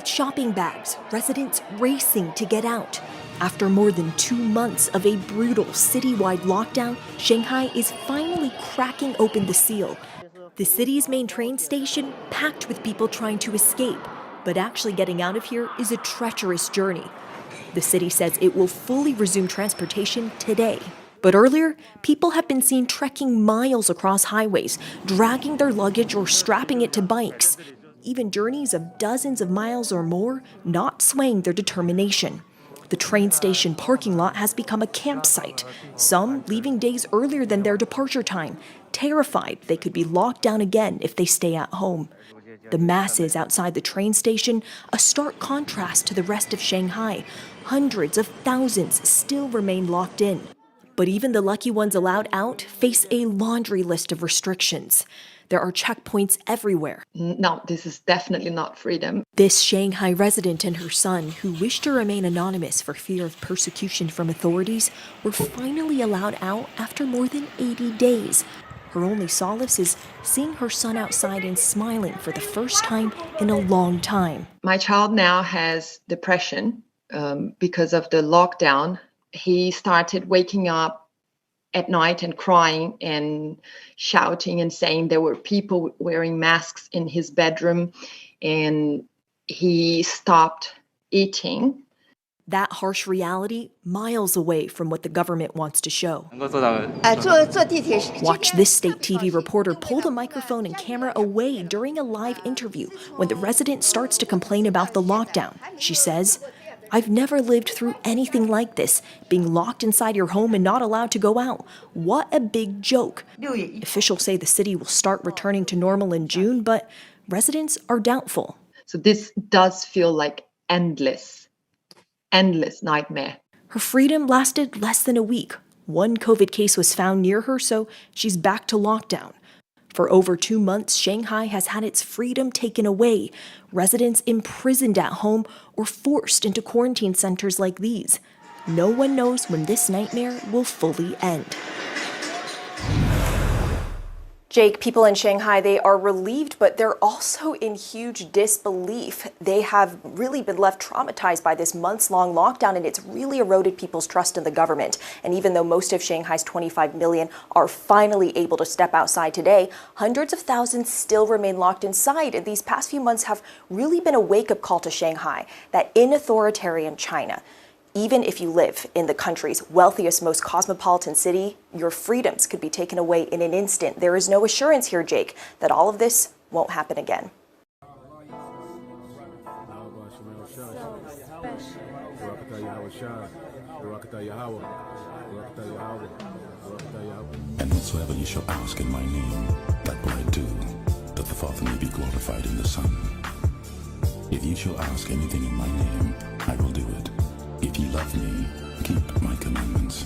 with shopping bags, residents racing to get out. After more than 2 months of a brutal citywide lockdown, Shanghai is finally cracking open the seal. The city's main train station packed with people trying to escape, but actually getting out of here is a treacherous journey. The city says it will fully resume transportation today. But earlier, people have been seen trekking miles across highways, dragging their luggage or strapping it to bikes. Even journeys of dozens of miles or more, not swaying their determination. The train station parking lot has become a campsite, some leaving days earlier than their departure time, terrified they could be locked down again if they stay at home. The masses outside the train station, a stark contrast to the rest of Shanghai. Hundreds of thousands still remain locked in. But even the lucky ones allowed out face a laundry list of restrictions. There are checkpoints everywhere. No, this is definitely not freedom. This Shanghai resident and her son, who wished to remain anonymous for fear of persecution from authorities, were finally allowed out after more than 80 days. Her only solace is seeing her son outside and smiling for the first time in a long time. My child now has depression because of the lockdown. He started waking up at night and crying and shouting and saying there were people wearing masks in his bedroom, and he stopped eating. That harsh reality miles away from what the government wants to show. Watch this state TV reporter pull the microphone and camera away during a live interview when the resident starts to complain about the lockdown. She says, "I've never lived through anything like this, being locked inside your home and not allowed to go out. What a big joke." Officials say the city will start returning to normal in June, but residents are doubtful. So this does feel like endless nightmare. Her freedom lasted less than a week. One COVID case was found near her, so she's back to lockdown. For over 2 months, Shanghai has had its freedom taken away, residents imprisoned at home or forced into quarantine centers like these. No one knows when this nightmare will fully end. Jake, people in Shanghai, they are relieved, but they're also in huge disbelief. They have really been left traumatized by this months-long lockdown, and it's really eroded people's trust in the government. And even though most of Shanghai's 25 million are finally able to step outside today, hundreds of thousands still remain locked inside. And these past few months have really been a wake-up call to Shanghai, that in authoritarian China, even if you live in the country's wealthiest, most cosmopolitan city, your freedoms could be taken away in an instant. There is no assurance here, Jake, that all of this won't happen again. And whatsoever you shall ask in my name, that will I do, that the Father may be glorified in the Son. If you shall ask anything in my name, I will do it. If you love me, keep my commandments.